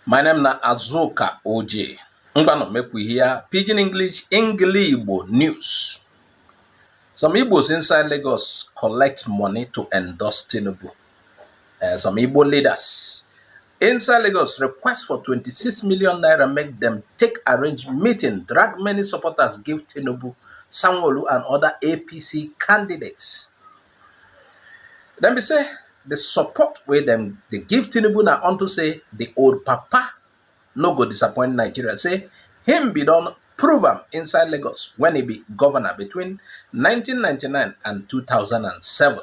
My name na Azuka OJ. Ngwano make we hear Pidgin English Igbo news. Some Igbos inside Lagos collect money to endorse Tinubu. Some Igbo leaders inside Lagos request for 26 million naira make them take arrange meeting, drag many supporters, give Tinubu, Sanwo-Olu and other APC candidates. Then we say the support where them they give Tinubu now onto say the old papa no go disappoint Nigeria. Say him be done prove him inside Lagos when he be governor between 1999 and 2007.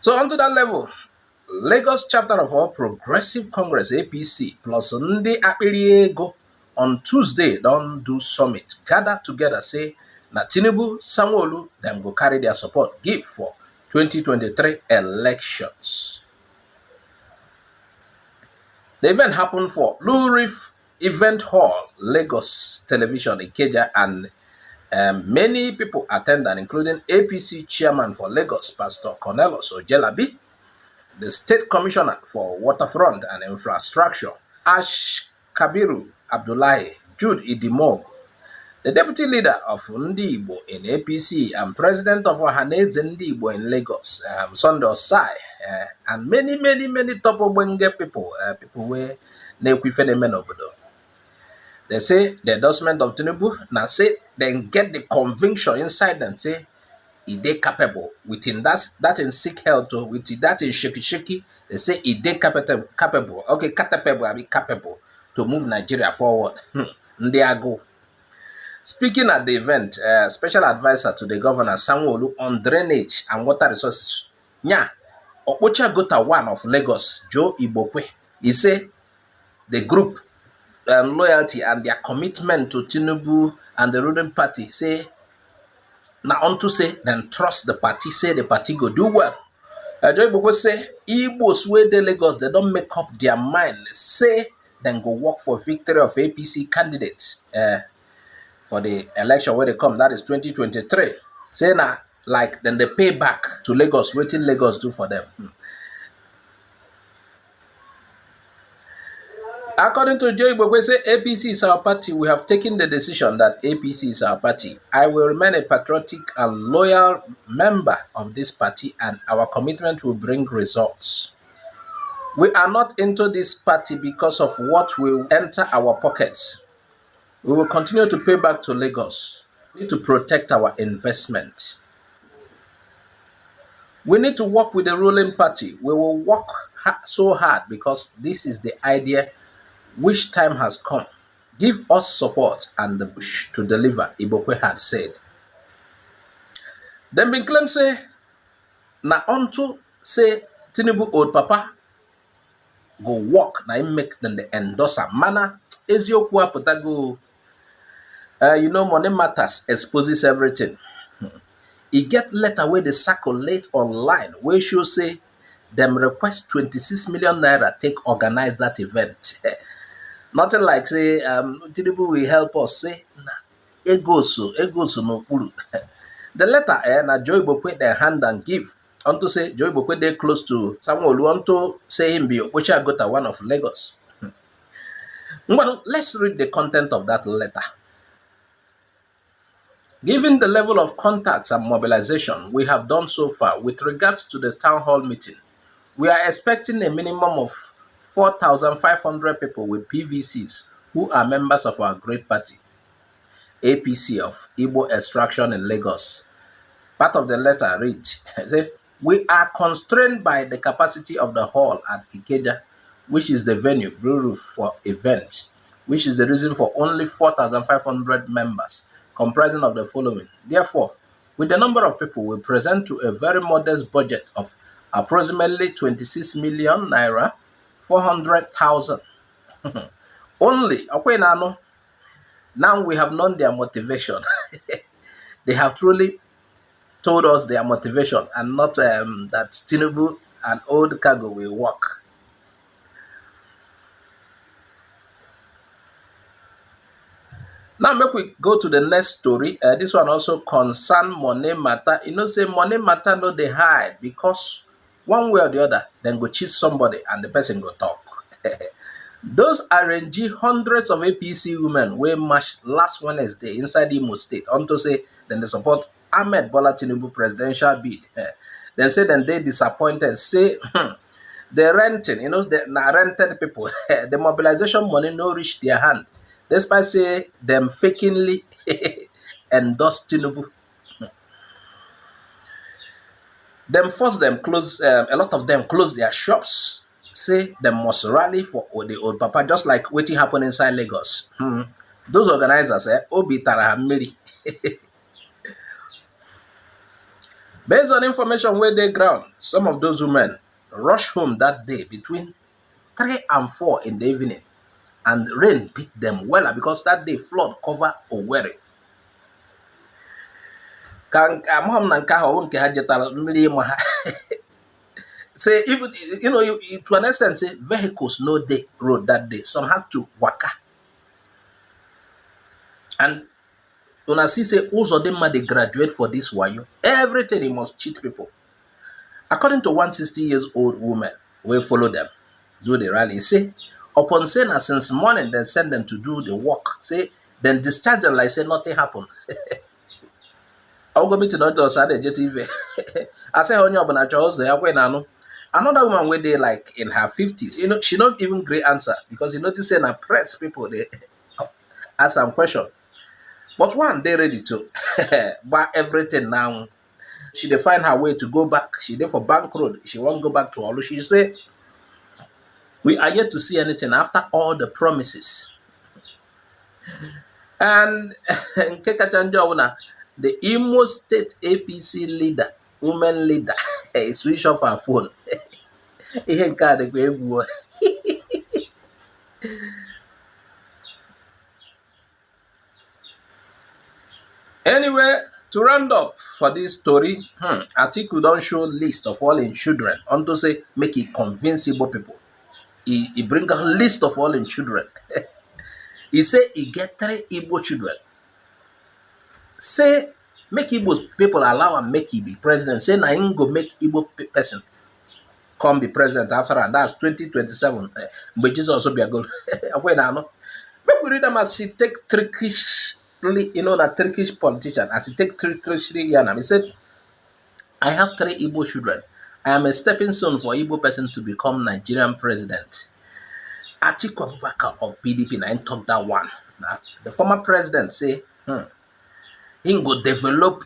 So onto that level, Lagos chapter of All Progressive Congress APC plus Ndi Akpiriego on Tuesday don't do summit, gather together say na Tinubu, Sanwo-Olu them go carry their support give for 2023 elections. The event happened for Blue Reef Event Hall, Lagos Television, Ikeja, and many people attended, including APC chairman for Lagos, Pastor Cornelius Ojelabi, the State Commissioner for Waterfront and Infrastructure, Ash Kabiru Abdullahi, Jude Idimog, the Deputy Leader of Ndi Igbo in APC and President of Ohaneze Ndi Igbo in Lagos, Sunday Osai, and many top Obenge people, people where obodo. They say the endorsement of Tinubu, now say then get the conviction inside them, say he they capable within that in sick health or with that in shaky, they say he they capable. Okay, capable to move Nigeria forward. There go. Speaking at the event, special advisor to the governor Sanwo-Olu on drainage and water resources, Okpocha Gota 1 of Lagos, Joe Igbokwe, he say the group loyalty and their commitment to Tinubu and the ruling party say now on to say then trust the party, say the party go do well. Joe Igbokwe say Igbos where the Lagos they don't make up their mind, say then go work for victory of APC candidates for the election where they come, that is 2023. Say now like then they pay back to Lagos, waiting Lagos do for them. According to Joe Igbokwe, say APC is our party. We have taken the decision that APC is our party. I will remain a patriotic and loyal member of this party, and our commitment will bring results. We are not into this party because of what will enter our pockets. We will continue to pay back to Lagos. We need to protect our investment. We need to work with the ruling party. We will work so hard because this is the idea which time has come. Give us support and the push to deliver, Igbokwe had said. Then been claim say, na onto say Tinubu old papa go work, na him make them the endorser. Mana, ezioku apotago. You know, money matters exposes everything. He get letter where they circulate online where show say them request 26 million naira take organize that event. Nothing like say Tinubu will help us, say nah, egoso no pulu. The letter na Joe Igbokwe their hand and give unto say Joe Igbokwe they close to Sanwo-Olu unto say him be Okpocha Gota 1 of Lagos. Well, let's read the content of that letter. Given the level of contacts and mobilization we have done so far with regards to the town hall meeting, we are expecting a minimum of 4,500 people with PVCs who are members of our great party, APC of Igbo extraction in Lagos. Part of the letter reads, we are constrained by the capacity of the hall at Ikeja, which is the venue, Blue Roof for event, which is the reason for only 4,500 members, comprising of the following. Therefore, with the number of people we present to a very modest budget of approximately 26 million naira, 400,000. Only, okay, now we have known their motivation. They have truly told us their motivation and not that Tinubu and old cargo will work. Now make we go to the next story. This one also concern money matter. You know, say money matter no they hide because one way or the other, then go cheat somebody and the person go talk. Those RNG hundreds of APC women were marched last Wednesday inside Imo State unto say then they support Ahmed Bola Tinubu presidential bid. Then say then they disappointed, say the renting, the rented people, the mobilization money no reach their hand. Despite say them fakingly endorsed Tinubu. Them force them close, a lot of them close their shops. Say they must rally for the old papa, just like waiting happen inside Lagos. Those organizers, Obi Tara Miri. Based on information where they ground, some of those women rushed home that day between 3 and 4 in the evening, and rain beat them well because that day flood cover Owerri. Say even to an extent, say vehicles no day road that day. Some had to waka. And when I see say Uzodinma they graduate for this wayo, everything he must cheat people. According to 160 years old woman, we follow them, do the rally. Say upon saying that since morning, then send them to do the work. Say then discharge them like say nothing happened. I'll go meet another Saturday JTV. I say on your another woman where they like in her 50s. She not even great answer because you notice in her press people they ask some question. But one, they ready to buy everything now. She dey find her way to go back. She there for Bank Road. She won't go back to Olu. She say, we are yet to see anything after all the promises. And the Imo State APC leader, woman leader, switch off her phone. Anyway, to round up for this story, Atiku don't show list of all in children unto say make it convince Igbo people. He bring a list of all in children. He say he get 3 Igbo children. Say make Igbo people allow and make he be president. Say na him go make Igbo person come be president after, and that's 2027. But Jesus also be a goal. Make we read them as he take trickish, that Turkish politician, as he take trickish He said, I have 3 Igbo children. I am a stepping stone for Igbo person to become Nigerian president. Atiku Abubakar of PDP, na talk that one. Now, the former president say, he go develop,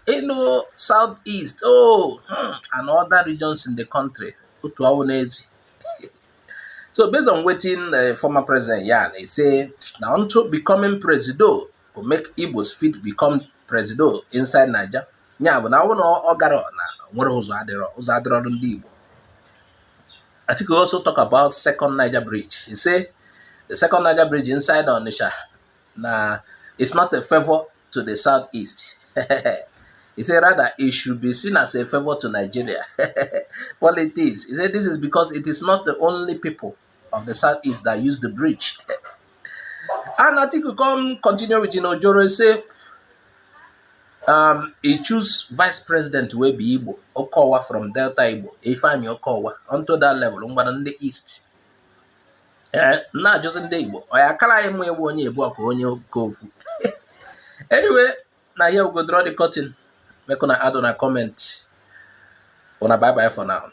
southeast, and other regions in the country. To our age. So based on waiting former president Yan, he say now unto becoming president to make Igbos fit become president inside Nigeria. Yeah, but now ogaro na nwere ụzọ adịrọ ndị Igbo. I think we also talk about second Niger bridge. He say the second Niger bridge inside Onitsha, it's not a favor to the southeast. He said rather it should be seen as a favor to Nigeria. Politics. He said this is because it is not the only people of the southeast that use the bridge. And I think we can continue with Joro say he choose vice president will be Igbo, Okowa from Delta Igbo, Ifeanyi Okowa, onto that level, in the east. Not just in the Igbo. I can't even onye Igbo onye Kofu. Anyway, now here we go draw the curtain. Make una add on a comment. Bye bye for now.